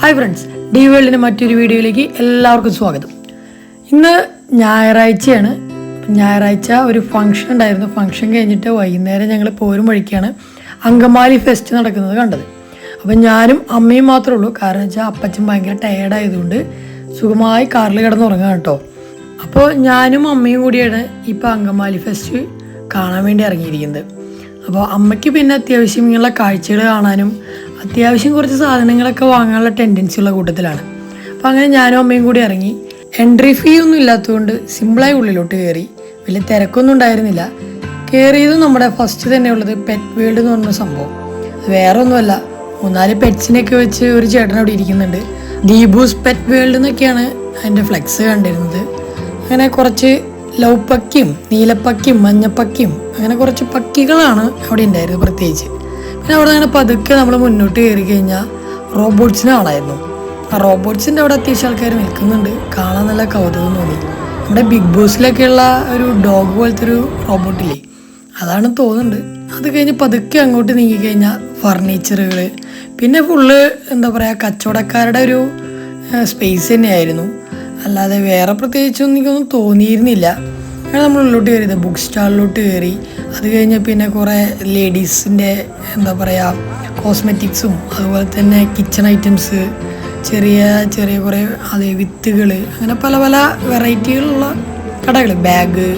Hi friends, D വേൾഡിൻ്റെ മറ്റൊരു വീഡിയോയിലേക്ക് എല്ലാവർക്കും സ്വാഗതം. ഇന്ന് ഞായറാഴ്ചയാണ്. ഞായറാഴ്ച ഒരു ഫംഗ്ഷൻ ഉണ്ടായിരുന്നു. ഫംഗ്ഷൻ കഴിഞ്ഞിട്ട് വൈകുന്നേരം ഞങ്ങൾ പോരും വഴിക്കാണ് അങ്കമാലി ഫെസ്റ്റ് നടക്കുന്നത് കണ്ടത്. അപ്പം ഞാനും അമ്മയും മാത്രമേ ഉള്ളൂ. കാരണം വെച്ചാൽ അപ്പച്ചൻ ഭയങ്കര ടയേർഡായതുകൊണ്ട് സുഖമായി കാറിൽ കിടന്നുറങ്ങാം കേട്ടോ. അപ്പോൾ ഞാനും അമ്മയും കൂടിയാണ് ഇപ്പോൾ അങ്കമാലി ഫെസ്റ്റ് കാണാൻ വേണ്ടി ഇറങ്ങിയിരിക്കുന്നത്. അപ്പോൾ അമ്മയ്ക്ക് പിന്നെ അത്യാവശ്യം ഇങ്ങനെയുള്ള കാഴ്ചകൾ കാണാനും അത്യാവശ്യം കുറച്ച് സാധനങ്ങളൊക്കെ വാങ്ങാനുള്ള ടെൻഡൻസി ഉള്ള കൂട്ടത്തിലാണ്. അപ്പോൾ അങ്ങനെ ഞാനും അമ്മയും കൂടി ഇറങ്ങി. എൻട്രി ഫീ ഒന്നും ഇല്ലാത്തതുകൊണ്ട് സിമ്പിളായി ഉള്ളിലോട്ട് കയറി. വലിയ തിരക്കൊന്നും ഉണ്ടായിരുന്നില്ല. കയറിയതും നമ്മുടെ ഫസ്റ്റ് തന്നെ ഉള്ളത് പെറ്റ് വേൾഡ് എന്ന് പറഞ്ഞ സംഭവം. വേറെ ഒന്നുമല്ല, 3-4 പെറ്റ്സിനെയൊക്കെ വെച്ച് ഒരു ചേട്ടൻ അവിടെ ഇരിക്കുന്നുണ്ട്. ദീപൂസ് പെറ്റ് വേൾഡ് എന്നൊക്കെയാണ് അതിൻ്റെ ഫ്ലെക്സ് കണ്ടിരുന്നത്. അങ്ങനെ കുറച്ച് ലവ് പക്കിയും നീലപ്പക്കിയും മഞ്ഞപ്പക്കിയും അങ്ങനെ കുറച്ച് പക്കികളാണ് അവിടെ ഉണ്ടായിരുന്നത് പ്രത്യേകിച്ച്. പിന്നെ അവിടെ അങ്ങനെ പതുക്കെ നമ്മൾ മുന്നോട്ട് കയറി കഴിഞ്ഞാൽ റോബോട്ട്സിനെ കാണായിരുന്നു. ആ റോബോട്ട്സിൻ്റെ അവിടെ അത്യാവശ്യം ആൾക്കാർ നിൽക്കുന്നുണ്ട്. കാണാൻ നല്ല കൗതുകം തോന്നി. നമ്മുടെ ബിഗ് ബോസിലൊക്കെയുള്ള ഒരു ഡോഗ് പോലത്തെ ഒരു റോബോട്ടില്ലേ, അതാണ് തോന്നുന്നുണ്ട്. അത് കഴിഞ്ഞ് പതുക്കെ അങ്ങോട്ട് നീങ്ങിക്കഴിഞ്ഞാൽ ഫർണിച്ചറുകൾ, പിന്നെ ഫുള്ള് എന്താ പറയുക കച്ചവടക്കാരുടെ ഒരു സ്പേസ് തന്നെയായിരുന്നു. അല്ലാതെ വേറെ പ്രത്യേകിച്ചൊന്നും എനിക്കൊന്നും തോന്നിയിരുന്നില്ല. അങ്ങനെ നമ്മൾ ഉള്ളിലോട്ട് കയറിയത് ബുക്ക് സ്റ്റാളിലോട്ട് കയറി. അത് കഴിഞ്ഞ് പിന്നെ കുറേ ലേഡീസിൻ്റെ എന്താ പറയുക കോസ്മെറ്റിക്സും അതുപോലെ തന്നെ കിച്ചൺ ഐറ്റംസ്, ചെറിയ ചെറിയ കുറേ വിത്തുകൾ, അങ്ങനെ പല പല വെറൈറ്റികളുള്ള കടകൾ, ബാഗ്.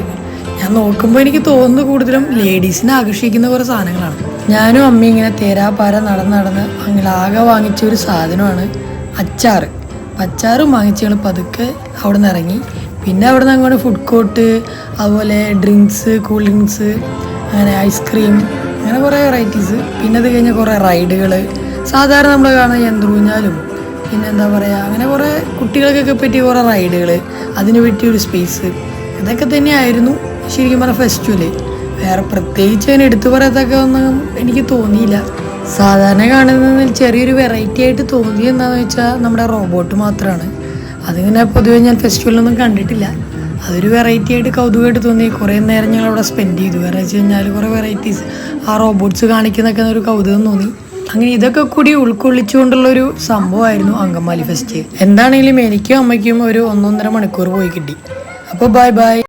ഞാൻ നോക്കുമ്പോൾ എനിക്ക് തോന്നുന്നു കൂടുതലും ലേഡീസിനെ ആകർഷിക്കുന്ന കുറേ സാധനങ്ങളാണ്. ഞാനും അമ്മയും ഇങ്ങനെ തേരാപ്പാര നടന്ന് അങ്ങനെ ആകെ വാങ്ങിച്ച ഒരു സാധനമാണ് അച്ചാറ്. അച്ചാറും വാങ്ങിച്ച് ഞങ്ങൾ പതുക്കെ അവിടെ നിന്ന് ഇറങ്ങി. പിന്നെ അവിടെ നിന്ന് അങ്ങോട്ട് ഫുഡ് കോർട്ട്, അതുപോലെ ഡ്രിങ്ക്സ്, കൂൾ ഡ്രിങ്ക്സ്, അങ്ങനെ ഐസ്ക്രീം, അങ്ങനെ കുറേ വെറൈറ്റീസ്. പിന്നെ അത് കഴിഞ്ഞ് കുറേ റൈഡുകൾ, സാധാരണ നമ്മൾ കാണുന്ന യന്ത്രൂഞ്ഞാലും പിന്നെ എന്താ പറയുക അങ്ങനെ കുറേ കുട്ടികൾക്കൊക്കെ പറ്റിയ കുറേ റൈഡുകൾ, അതിന് പറ്റിയൊരു സ്പേസ്. ഇതൊക്കെ തന്നെയായിരുന്നു ശരിക്കും പറഞ്ഞ ഫെസ്റ്റിവല്. വേറെ പ്രത്യേകിച്ച് അതിന് എടുത്തു പറയത്തൊക്കെ ഒന്നും എനിക്ക് തോന്നിയില്ല. സാധാരണ കാണുന്നതിൽ ചെറിയൊരു വെറൈറ്റി ആയിട്ട് തോന്നിയത് എന്താണെന്ന് വെച്ചാൽ നമ്മുടെ റോബോട്ട് മാത്രമാണ്. അതിങ്ങനെ പൊതുവേ ഞാൻ ഫെസ്റ്റിവലൊന്നും കണ്ടിട്ടില്ല. അതൊരു വെറൈറ്റി ആയിട്ട് കൗതുകമായിട്ട് തോന്നി. കുറേ നേരം ഞങ്ങൾ അവിടെ സ്പെൻഡ് ചെയ്തു. വേറെ വെച്ച് കഴിഞ്ഞാൽ കുറേ വെറൈറ്റീസ് ആ റോബോട്ട്സ് കാണിക്കുന്നൊക്കെ ഒരു കൗതുകം തോന്നി. അങ്ങനെ ഇതൊക്കെ കൂടി ഉൾക്കൊള്ളിച്ചുകൊണ്ടുള്ളൊരു സംഭവമായിരുന്നു അങ്കമാലി ഫെസ്റ്റ്. എന്താണെങ്കിലും എനിക്കും അമ്മയ്ക്കും ഒരു 1.5 മണിക്കൂർ പോയി കിട്ടി. അപ്പോൾ ബൈ ബൈ.